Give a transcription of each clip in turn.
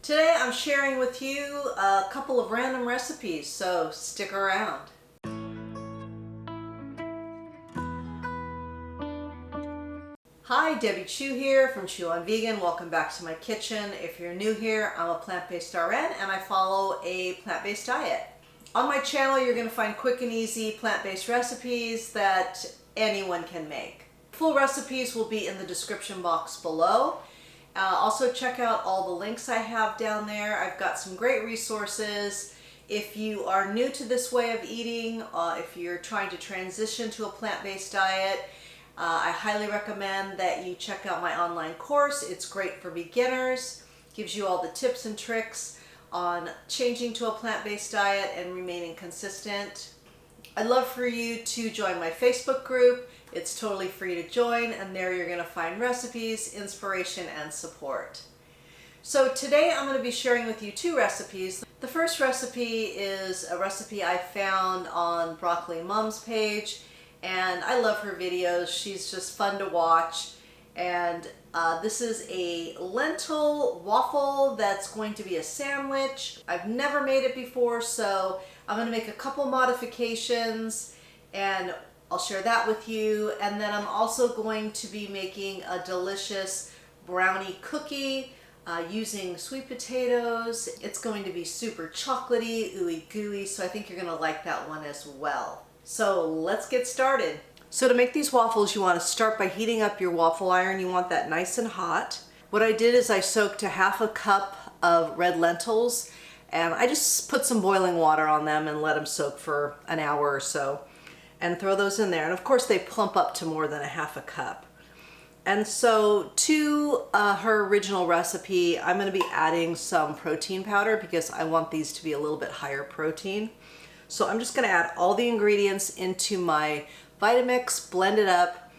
Today I'm sharing with you a couple of random recipes, so stick around. Hi, Debbie Chu here from Chu on Vegan. Welcome back to my kitchen. If you're new here, I'm a plant-based RN and I follow a plant-based diet. On my channel you're going to find quick and easy plant-based recipes that anyone can make. Full recipes will be in the description box below. Also check out all the links I have down there. I've got some great resources. If you are new to this way of eating, if you're trying to transition to a plant-based diet, I highly recommend that you check out my online course. It's great for beginners, gives you all the tips and tricks on changing to a plant-based diet and remaining consistent. I'd love for you to join my Facebook group. It's totally free to join, and there you're going to find recipes, inspiration, and support. So today I'm going to be sharing with you two recipes. The first recipe is a recipe I found on Broccoli Mom's page, and I love her videos. She's just fun to watch. And this is a lentil waffle that's going to be a sandwich. I've never made it before, so I'm going to make a couple modifications and I'll share that with you. And then I'm also going to be making a delicious brownie cookie using sweet potatoes. It's going to be super chocolatey, ooey gooey, so I think you're going to like that one as well. So let's get started. So to make these waffles, you want to start by heating up your waffle iron. You want that nice and hot. What I did is I soaked a half a cup of red lentils, and I just put some boiling water on them and let them soak for an hour or so, and throw those in there. And of course they plump up to more than a half a cup. And so to her original recipe, I'm going to be adding some protein powder because I want these to be a little bit higher protein. So I'm just going to add all the ingredients into my Vitamix, blend it up,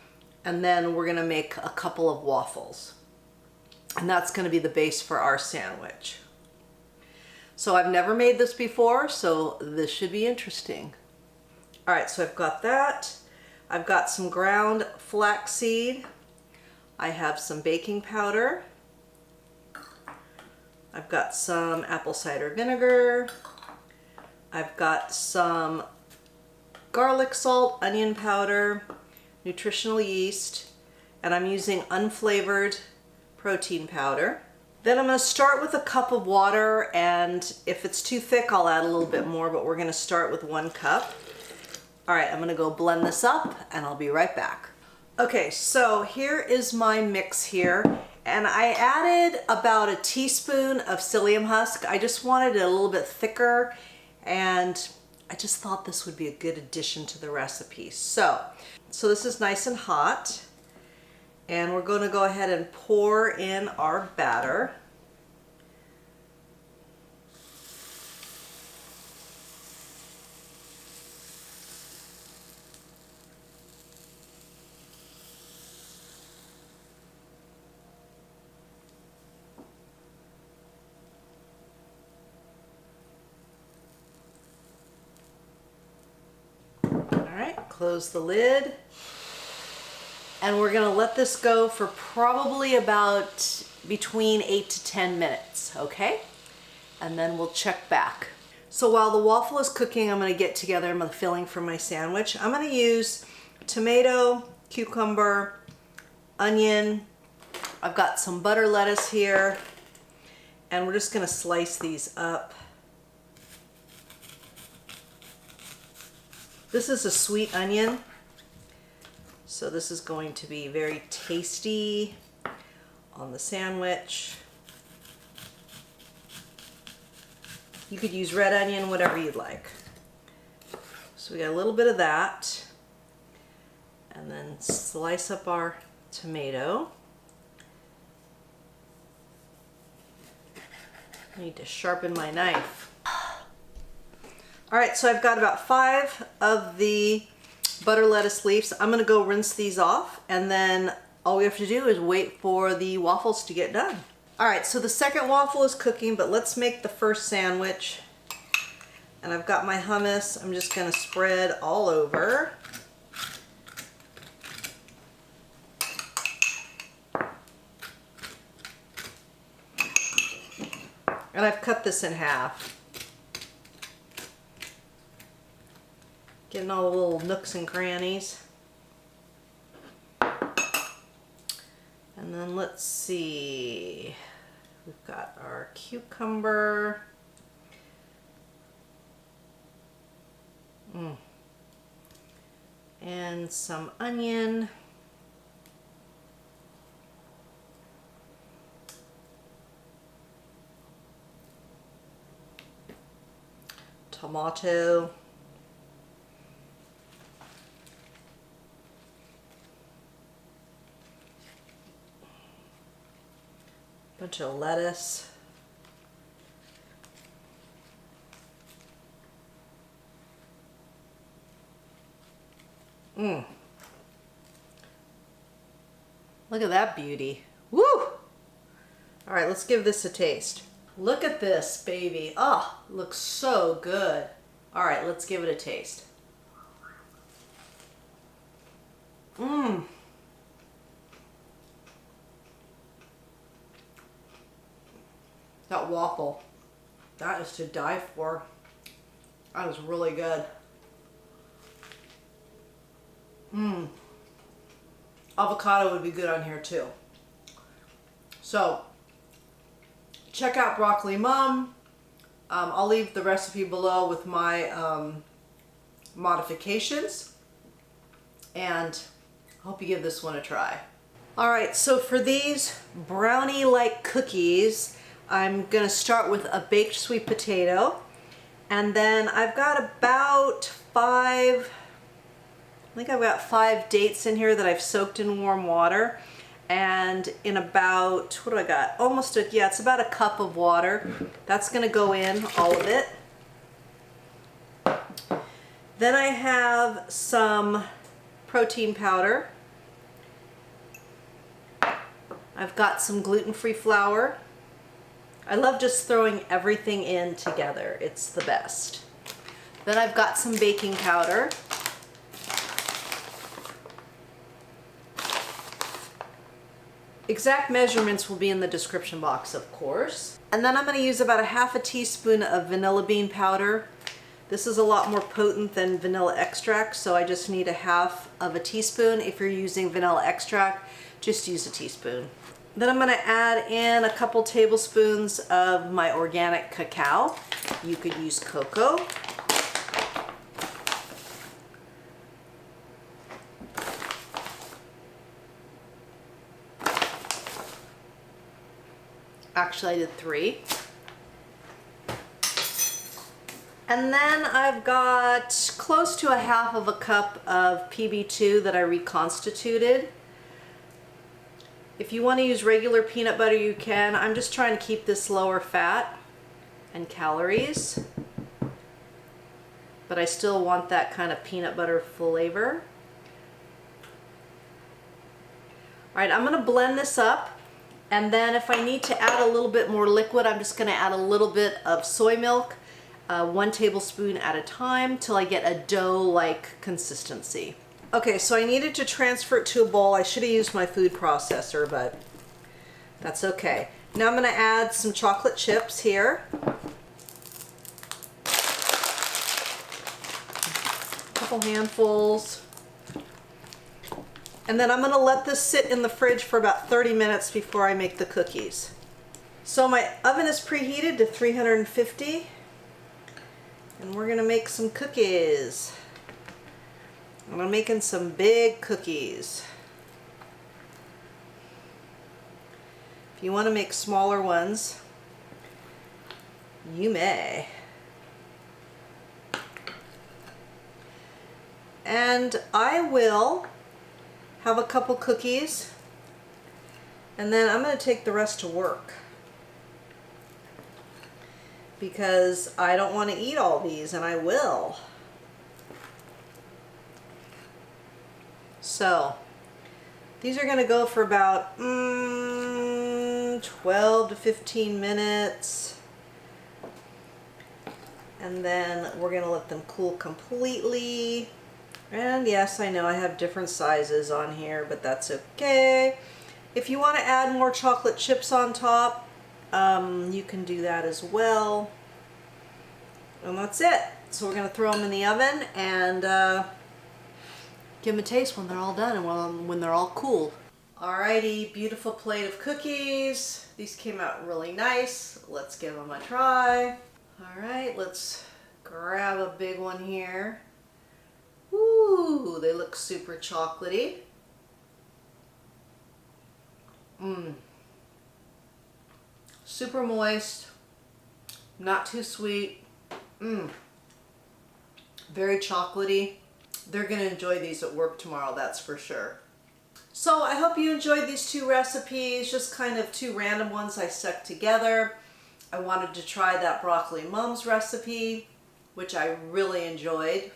and then we're going to make a couple of waffles. And that's going to be the base for our sandwich. So I've never made this before, so this should be interesting. All right, so I've got that. I've got some ground flaxseed. I have some baking powder. I've got some apple cider vinegar. I've got some garlic salt, onion powder, nutritional yeast, and I'm using unflavored protein powder. Then I'm going to start with a cup of water, and if it's too thick I'll add a little bit more, but we're going to start with 1 cup. All right, I'm going to go blend this up and I'll be right back. Okay, so here is my mix here, and I added about a teaspoon of psyllium husk. I just wanted it a little bit thicker, and I just thought this would be a good addition to the recipe. So this is nice and hot, and we're going to go ahead and pour in our batter. Close the lid, and we're going to let this go for probably about between 8 to 10 minutes, okay? And then we'll check back. So while the waffle is cooking, I'm going to get together my filling for my sandwich. I'm going to use tomato, cucumber, onion. I've got some butter lettuce here, and we're just going to slice these up. This is a sweet onion, so this is going to be very tasty on the sandwich. You could use red onion, whatever you'd like. So we got a little bit of that, and then slice up our tomato. I need to sharpen my knife. All right, so I've got about 5 of the butter lettuce leaves. I'm gonna go rinse these off, and then all we have to do is wait for the waffles to get done. All right, so the second waffle is cooking, but let's make the first sandwich. And I've got my hummus. I'm just gonna spread all over. And I've cut this in half. Getting all the little nooks and crannies. And then let's see. We've got our cucumber. And some onion. Tomato. Bunch of lettuce. Look at that beauty. Woo! All right, let's give this a taste. Look at this, baby. Oh, looks so good. All right, let's give it a taste. That waffle, that is to die for. That is really good. Avocado would be good on here too. So, check out Broccoli Mom. I'll leave the recipe below with my modifications. And I hope you give this one a try. Alright, so for these brownie-like cookies, I'm going to start with a baked sweet potato. And then I've got about five dates in here that I've soaked in warm water. And in about, what do I got? It's about a cup of water. That's going to go in, all of it. Then I have some protein powder. I've got some gluten-free flour. I love just throwing everything in together. It's the best. Then I've got some baking powder. Exact measurements will be in the description box, of course. And then I'm going to use about a half a teaspoon of vanilla bean powder. This is a lot more potent than vanilla extract, so I just need a half of a teaspoon. If you're using vanilla extract, just use a teaspoon. Then I'm going to add in a couple tablespoons of my organic cacao. You could use cocoa. Actually, I did 3. And then I've got close to a half of a cup of PB2 that I reconstituted. If you want to use regular peanut butter, you can. I'm just trying to keep this lower fat and calories, but I still want that kind of peanut butter flavor. All right, I'm going to blend this up. And then if I need to add a little bit more liquid, I'm just going to add a little bit of soy milk, 1 tablespoon at a time, till I get a dough-like consistency. Okay, so I needed to transfer it to a bowl. I should have used my food processor, but that's okay. Now I'm going to add some chocolate chips here. A couple handfuls. And then I'm going to let this sit in the fridge for about 30 minutes before I make the cookies. So my oven is preheated to 350, and we're going to make some cookies. I'm making some big cookies. If you want to make smaller ones, you may. And I will have a couple cookies, and then I'm going to take the rest to work because I don't want to eat all these, and I will. So these are going to go for about 12 to 15 minutes, and then we're going to let them cool completely. And yes, I know I have different sizes on here, but that's okay. If you want to add more chocolate chips on top, You can do that as well. And that's it. So we're going to throw them in the oven and give them a taste when they're all done and when they're all cool. Alrighty, beautiful plate of cookies. These came out really nice. Let's give them a try. Alright, let's grab a big one here. Ooh, they look super chocolatey. Super moist, not too sweet. Very chocolatey. They're gonna enjoy these at work tomorrow, that's for sure. So I hope you enjoyed these two recipes, just kind of two random ones I stuck together. I wanted to try that broccoli mums recipe, which I really enjoyed,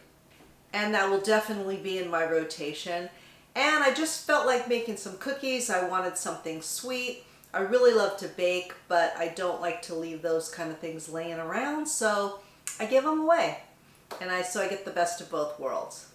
and that will definitely be in my rotation. And I just felt like making some cookies. I wanted something sweet. I really love to bake, but I don't like to leave those kind of things laying around, so I give them away. And so I get the best of both worlds.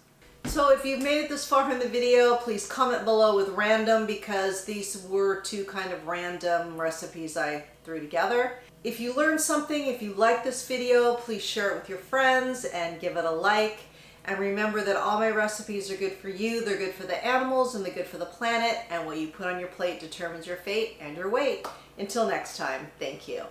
So if you've made it this far in the video, please comment below with random, because these were two kind of random recipes I threw together. If you learned something, if you like this video, please share it with your friends and give it a like. And remember that all my recipes are good for you, they're good for the animals, and they're good for the planet, and what you put on your plate determines your fate and your weight. Until next time, thank you.